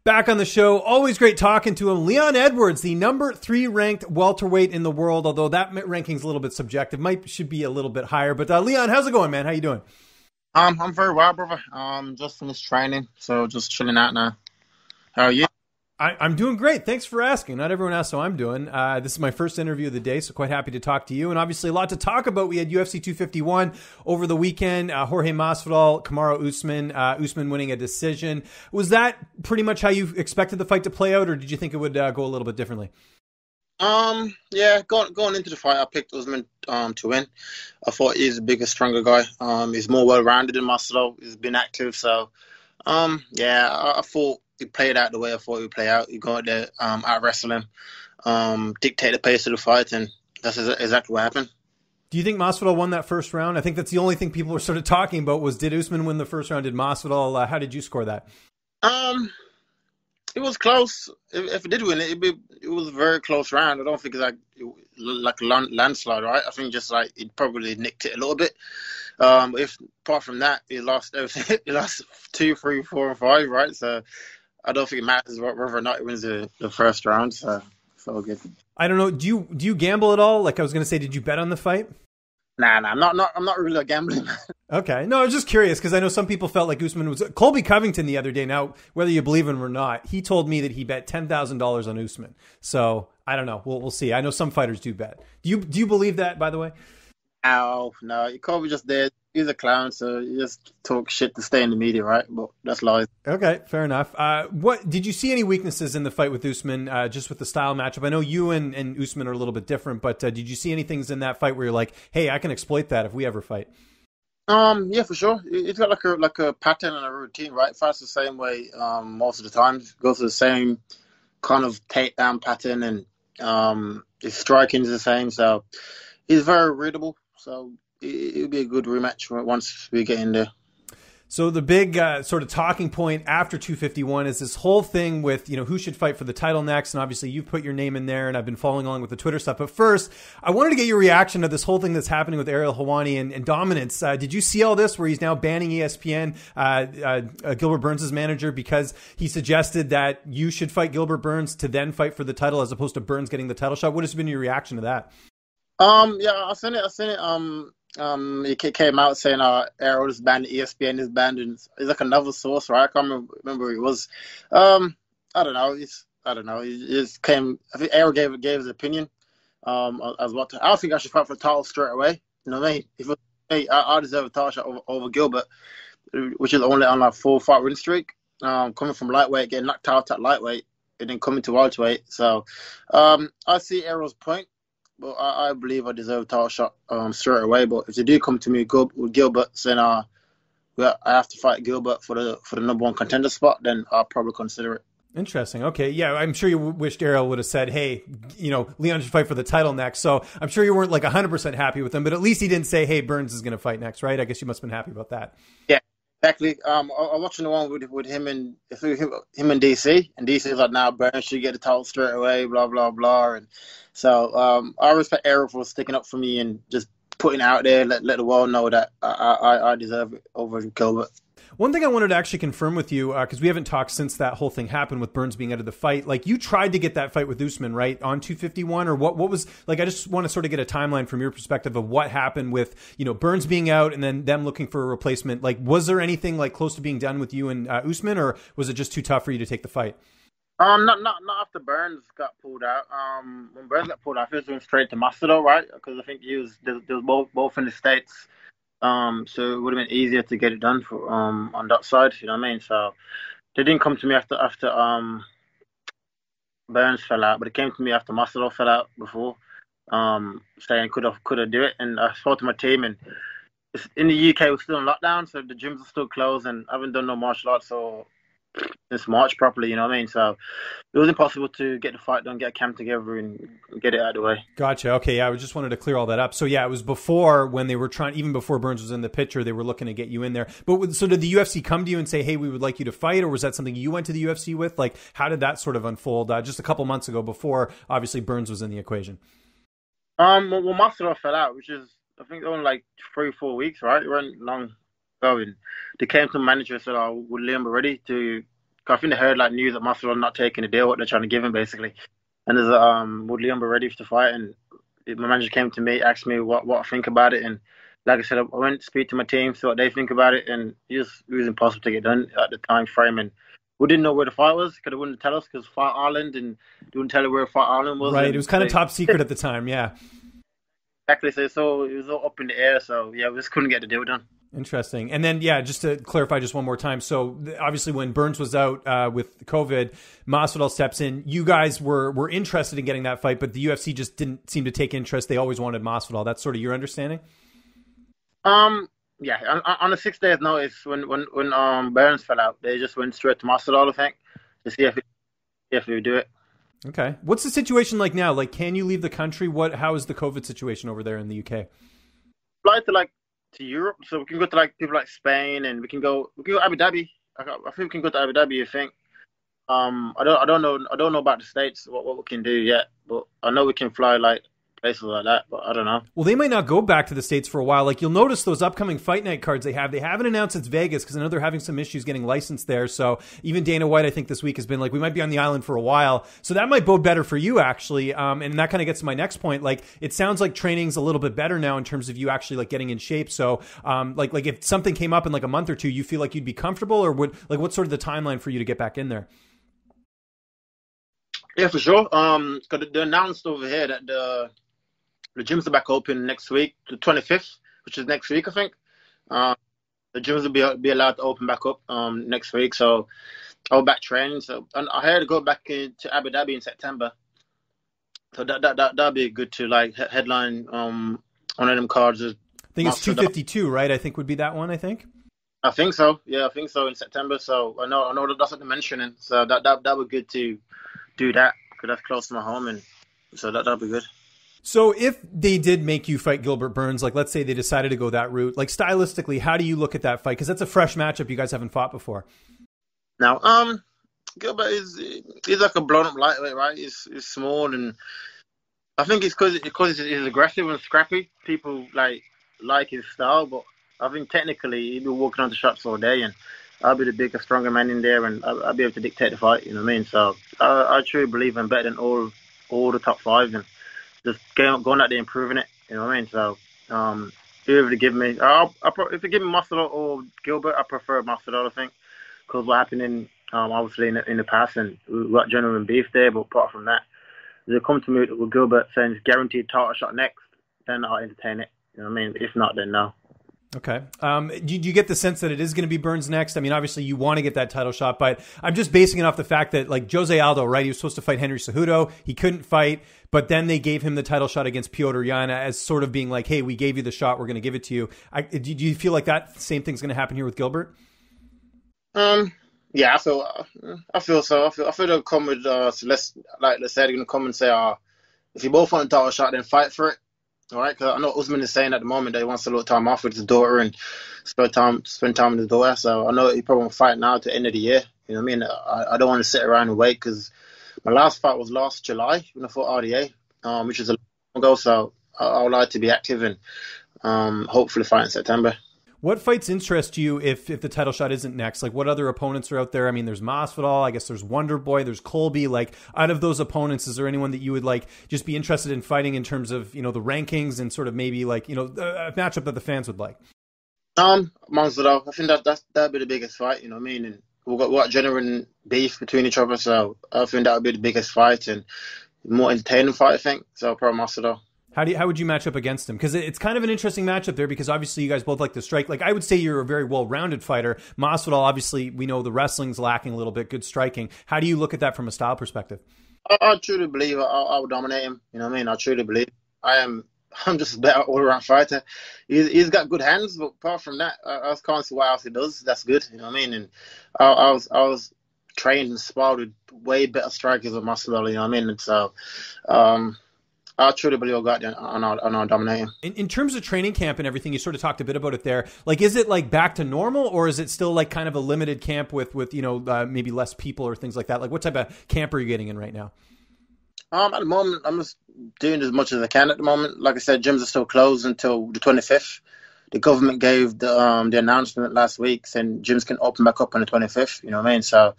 Back on the show, always great talking to him. Leon Edwards, the number 3 ranked welterweight in the world, although that ranking's a little bit subjective. Should be a little bit higher. But Leon, how's it going, man? How you doing? I'm very well, brother. Just finished training, so just chilling out now. How are you? I'm doing great. Thanks for asking. Not everyone asks how I'm doing. This is my first interview of the day, so quite happy to talk to you. And obviously a lot to talk about. We had UFC 251 over the weekend. Jorge Masvidal, Kamaru Usman, Usman winning a decision. Was that pretty much how you expected the fight to play out, or did you think it would go a little bit differently? Yeah, going into the fight, I picked Usman to win. I thought he's a bigger, stronger guy. He's more well-rounded than Masvidal. He's been active, so yeah, I thought he played out the way I thought he would play out. He got there, out-wrestle him, dictate the pace of the fight, and that's exactly what happened. Do you think Masvidal won that first round? I think that's the only thing people were sort of talking about was, did Usman win the first round? Did Masvidal? How did you score that? It was close. If it did win it was a very close round. I don't think it's like a landslide, right? I think just like it probably nicked it a little bit. If apart from that, he lost everything. He lost 2, 3, 4, and 5, right? So I don't think it matters whether or not he wins the first round. So it's all good. I don't know. Do you gamble at all? Like I was going to say, did you bet on the fight? Nah, I'm not really a gambling man. Okay. No, I was just curious because I know some people felt like Usman was... Colby Covington the other day, now, whether you believe him or not, he told me that he bet $10,000 on Usman. So, I don't know. We'll see. I know some fighters do bet. Do you believe that, by the way? No. Colby just there. He's a clown, so you just talk shit to stay in the media, right? But that's lies. Okay, fair enough. What did you see any weaknesses in the fight with Usman, just with the style matchup? I know you and Usman are a little bit different, but did you see any things in that fight where you're like, hey, I can exploit that if we ever fight? Yeah, for sure. It's got like a pattern and a routine, right? Fights the same way most of the time. Goes to the same kind of takedown pattern, and his striking is the same. So he's very readable. So it'll be a good rematch once we get in there. So the big sort of talking point after 251 is this whole thing with, who should fight for the title next. And obviously you've put your name in there and I've been following along with the Twitter stuff. But first, I wanted to get your reaction to this whole thing that's happening with Ariel Helwani and Dominance. Did you see all this where he's now banning ESPN, Gilbert Burns' manager, because he suggested that you should fight Gilbert Burns to then fight for the title as opposed to Burns getting the title shot? What has been your reaction to that? Yeah, I seen it. He came out saying Arrow is banned, ESPN is banned, and it's like another source, right? I can't remember who it was. I don't know. He just came. I think Arrow gave his opinion. As what I don't think I should fight for the title straight away. You know what I mean? If it was me, I deserve a title shot over Gilbert, which is only on like 4-fight win streak. Coming from lightweight, getting knocked out at lightweight, and then coming to welterweight. So I see Arrow's point. But I believe I deserve a title shot straight away. But if they do come to me with Gilbert saying I have to fight Gilbert for the number 1 contender spot, then I'll probably consider it. Interesting. Okay. Yeah, I'm sure you wished Ariel would have said, hey, Leon should fight for the title next. So I'm sure you weren't like 100% happy with him, but at least he didn't say, hey, Burns is going to fight next, right? I guess you must have been happy about that. Yeah, exactly. I'm watching the one with him and DC, and DC is like, now Burns should get the title straight away, blah, blah, blah. And so I respect Ariel for sticking up for me and just putting it out there, let the world know that I deserve it over Gilbert. One thing I wanted to actually confirm with you, because we haven't talked since that whole thing happened with Burns being out of the fight. Like, you tried to get that fight with Usman, right, on 251, or what was, like, I just want to sort of get a timeline from your perspective of what happened with, Burns being out and then them looking for a replacement. Like, was there anything like close to being done with you and Usman, or was it just too tough for you to take the fight? Not after Burns got pulled out. When Burns got pulled out, I went straight to Masvidal, right? Because I think they was both in the States. So it would have been easier to get it done for on that side, you know what I mean? So they didn't come to me after Burns fell out, but it came to me after Masvidal fell out before, saying could I do it? And I spoke to my team, and in the UK we're still in lockdown, so the gyms are still closed, and I haven't done no martial arts since March properly, you know what I mean? So it was impossible to get the fight done, get a camp together, and get it out of the way. Gotcha. Okay, yeah, I just wanted to clear all that up. So yeah, it was before, when they were trying, even before Burns was in the picture, they were looking to get you in there. But so did the UFC come to you and say, hey, we would like you to fight, or was that something you went to the UFC with? Like, how did that sort of unfold just a couple months ago before, obviously, Burns was in the equation? Well, Masvidal fell out, which is, I think, only like 3 or 4 weeks, right? It wasn't long ago. And they came to the manager and said, would Liam be ready to I think they heard like news that Masvidal not taking the deal, what they're trying to give him basically. And there's would Leon be ready to fight? And my manager came to me, asked me what I think about it, and like I said, I went to speak to my team, see what they think about it, and it was impossible to get done at the time frame. And we didn't know where the fight was because they wouldn't tell us because Fight Island, and they wouldn't tell us where Fight Island was. Right, it was kind of top secret at the time, yeah. Exactly, so it was all up in the air, so yeah, we just couldn't get the deal done. Interesting. And then, yeah, just to clarify just one more time. So obviously when Burns was out with COVID, Masvidal steps in. You guys were interested in getting that fight, but the UFC just didn't seem to take interest. They always wanted Masvidal. That's sort of your understanding? Yeah, on the 6 days notice, when Burns fell out, they just went straight to Masvidal, I think, to see if he would do it. Okay. What's the situation like now? Like, can you leave the country? How is the COVID situation over there in the UK? Fly to Europe, so we can go to people like Spain, and we can go Abu Dhabi. I think we can go to Abu Dhabi. I think. I don't know about the States what we can do yet, but I know we can fly places like that, but I don't know. Well, they might not go back to the States for a while. Like, you'll notice those upcoming fight night cards they haven't announced it's Vegas because I know they're having some issues getting licensed there. So even Dana White, I think this week has been like, we might be on the island for a while. So that might bode better for you, actually. And that kind of gets to my next point. Like, it sounds like training's a little bit better now in terms of you actually getting in shape. So like if something came up in a month or two, you feel like you'd be comfortable, or what's sort of the timeline for you to get back in there? Yeah, for sure. Because they announced over here that the gyms are back open next week, the 25th, which is next week, I think. The gyms will be allowed to open back up next week. So I'll back training. So and I heard to go back to Abu Dhabi in September. So that'd be good to headline one of them cards. I think it's 252, right? I think would be that one. I think so. Yeah, I think so in September. So I know that's what they're mentioning. So that would be good to do that because that's close to my home, and so that'd be good. So if they did make you fight Gilbert Burns, let's say they decided to go that route, stylistically, how do you look at that fight? Because that's a fresh matchup you guys haven't fought before. Now, Gilbert he's like a blown up lightweight, right? He's small, and I think it's because he's aggressive and scrappy. People like his style, but I think technically he'd be walking onto shots all day, and I'll be the bigger, stronger man in there, and I'll be able to dictate the fight. You know what I mean? So I truly believe I'm better than all the top five, and just going out there improving it. You know what I mean? So whoever to give me, if they give me Masvidal or Gilbert, I prefer Masvidal, I think, because what happened obviously in the past, and we got genuine beef there. But apart from that, if they come to me with Gilbert saying it's guaranteed title shot next, then I'll entertain it. You know what I mean? If not, then no. Okay. Do you get the sense that it is going to be Burns next? I mean, obviously you want to get that title shot, but I'm just basing it off the fact that Jose Aldo, right? He was supposed to fight Henry Cejudo. He couldn't fight, but then they gave him the title shot against Piotr Jan as sort of being like, hey, we gave you the shot. We're going to give it to you. Do you feel like that same thing's going to happen here with Gilbert? Yeah, I feel so. I feel they'll come with, let's say they're going to come and say, if you both want a title shot, then fight for it. All right, because I know Usman is saying at the moment that he wants a little time off with his daughter and spend time with his daughter. So I know he probably won't fight now to the end of the year. You know what I mean? I don't want to sit around and wait because my last fight was last July when I fought RDA, which is a long ago. So I would like to be active and hopefully fight in September. What fights interest you if the title shot isn't next? What other opponents are out there? I mean, there's Masvidal, I guess there's Wonderboy, there's Colby. Out of those opponents, is there anyone that you would just be interested in fighting in terms of, the rankings and sort of maybe a matchup that the fans would like? Masvidal, I think that'd be the biggest fight, you know what I mean? And we've got genuine beef between each other, so I think that would be the biggest fight and more entertaining fight, I think. So probably Masvidal. How would you match up against him? Because it's kind of an interesting matchup there because obviously you guys both like to strike. I would say you're a very well-rounded fighter. Masvidal, obviously, we know the wrestling's lacking a little bit, good striking. How do you look at that from a style perspective? I truly believe I will dominate him. You know what I mean? I truly believe. I'm just a better all-around fighter. He's got good hands, but apart from that, I can't see what else he does. That's good. You know what I mean? And I was trained and sparred with way better strikers than Masvidal. You know what I mean? And so I truly believe I'll go out there and I'll dominate him. In terms of training camp and everything, you sort of talked a bit about it there. Is it back to normal, or is it still kind of a limited camp with maybe less people or things like that? What type of camp are you getting in right now? At the moment, I'm just doing as much as I can at the moment. Like I said, gyms are still closed until the 25th. The government gave the announcement last week saying gyms can open back up on the 25th. You know what I mean? So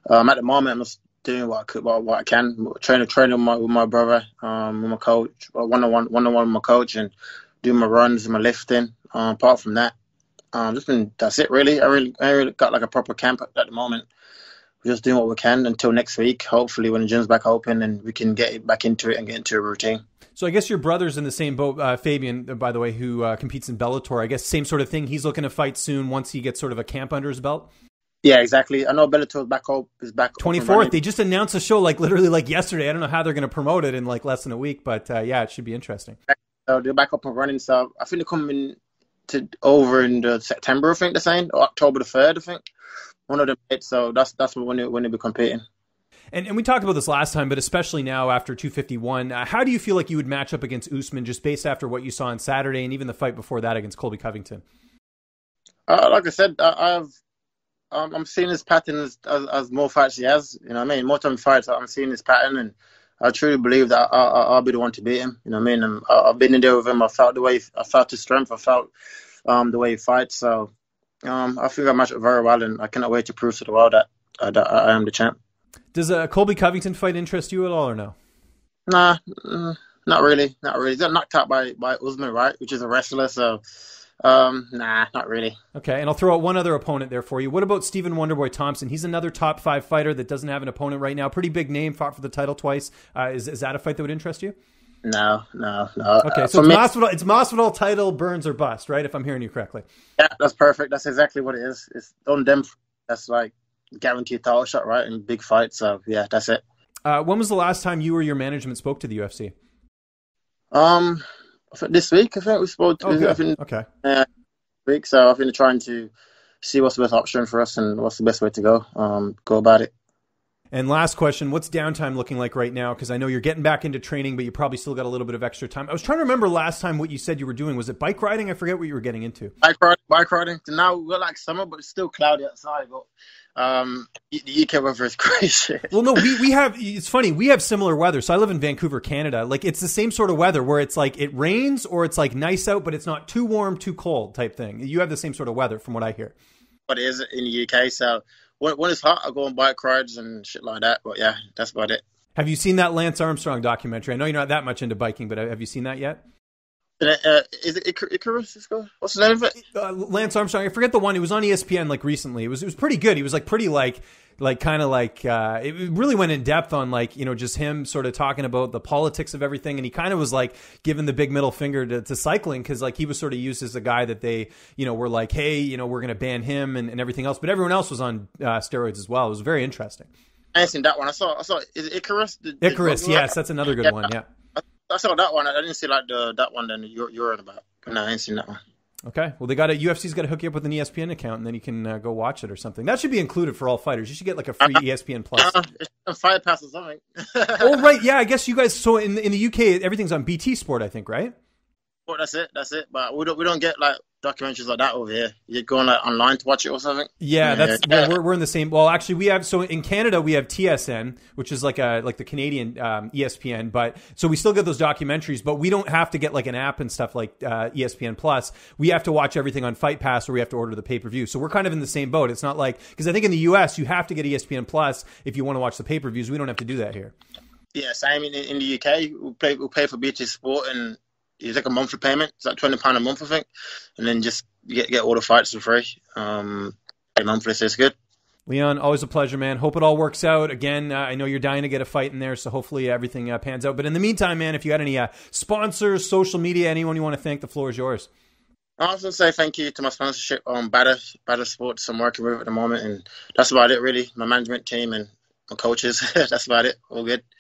At the moment, I'm just doing what I could, what I can, training with my brother, with my coach, one-on-one with my coach, and doing my runs and my lifting. Apart from that, that's it really. I ain't really got like a proper camp at the moment. We're just doing what we can until next week. Hopefully, when the gym's back open, and we can get back into it and get into a routine. So I guess your brother's in the same boat, Fabian, by the way, who competes in Bellator. I guess same sort of thing. He's looking to fight soon once he gets sort of a camp under his belt. Yeah, exactly. I know Bellator's is back 24th. They just announced a show literally yesterday. I don't know how they're going to promote it in less than a week, but yeah, it should be interesting. They're back up and running. So I think they're coming over in September. I think they're saying, or October the 3rd. I think one of them. So that's when they'll be competing. And we talked about this last time, but especially now after 251, how do you feel like you would match up against Usman just based after what you saw on Saturday and even the fight before that against Colby Covington? Like I said, I'm seeing his pattern as more fights he has. You know what I mean? More time fights, I'm seeing his pattern, and I truly believe that I'll be the one to beat him. You know what I mean? And I've been in there with him. I felt his strength. I felt the way he fights. So I think I match up very well, and I cannot wait to prove to the world that I am the champ. Does a Colby Covington fight interest you at all, or no? Nah, not really. He got knocked out by Usman, right? Which is a wrestler, so... nah, not really. Okay, and I'll throw out one other opponent there for you. What about Stephen Wonderboy Thompson? He's another top 5 fighter that doesn't have an opponent right now. Pretty big name, fought for the title twice. Is that a fight that would interest you? No. Okay, so it's Masvidal, title, Burns or bust, right? If I'm hearing you correctly. Yeah, that's perfect. That's exactly what it is. It's on them. That's guaranteed title shot, right? In big fight. So yeah, that's it. When was the last time you or your management spoke to the UFC? This week, I think we spoke. Okay. Week, so I think they're trying to see what's the best option for us and what's the best way to go about it. And last question, what's Downtime looking like right now? Because I know you're getting back into training, but you probably still got a little bit of extra time. I was trying to remember last time what you said you were doing. Was it bike riding? I forget what you were getting into. Bike riding. Now we're summer, but it's still cloudy outside. But the UK weather is crazy. Well, no, we have. It's funny. We have similar weather. So I live in Vancouver, Canada. It's the same sort of weather where it's it rains or it's nice out, but it's not too warm, too cold type thing. You have the same sort of weather, from what I hear. But it is in the UK, so. When it's hot, I go on bike rides and shit like that. But yeah, that's about it. Have you seen that Lance Armstrong documentary? I know you're not that much into biking, but have you seen that yet? Is it Icarus? What's the name of it? Lance Armstrong. I forget the one. It was on ESPN recently. It was pretty good. He was pretty it really went in depth on just him sort of talking about the politics of everything, and he kind of was giving the big middle finger to cycling because he was sort of used as a guy that they were hey, we're going to ban him and everything else, but everyone else was on steroids as well. It was very interesting. I ain't seen that one. I saw is it Icarus? Icarus, yes, that's another good one. Yeah, I saw that one. I didn't see that one that you're on about. No, I ain't seen that one. Okay, well, UFC's got to hook you up with an ESPN account, and then you can go watch it or something. That should be included for all fighters. You should get a free ESPN Plus. It's a Fight Pass or something. Oh, right, yeah. I guess you guys. So in the UK, everything's on BT Sport, I think, right? Well, that's it. But we don't get documentaries like that over here. You're going online to watch it or something. Yeah, we're in the same. Well, actually, we have in Canada we have TSN, which is like the Canadian ESPN. But so we still get those documentaries, but we don't have to get an app and stuff like ESPN Plus. We have to watch everything on Fight Pass, or we have to order the pay-per-view. So we're kind of in the same boat. It's not because I think in the US you have to get ESPN Plus if you want to watch the pay-per-views. We don't have to do that here. Yeah, same in the UK. We'll pay for BT Sport and. It's a monthly payment. It's £20 a month, I think, and then just get all the fights for free. Monthly, so it's good. Leon, always a pleasure, man. Hope it all works out. Again, I know you're dying to get a fight in there, so hopefully everything pans out. But in the meantime, man, if you had any sponsors, social media, anyone you want to thank, the floor is yours. I also say thank you to my sponsorship on Batter Sports I'm working with at the moment, and that's about it, really. My management team and my coaches. That's about it. All good.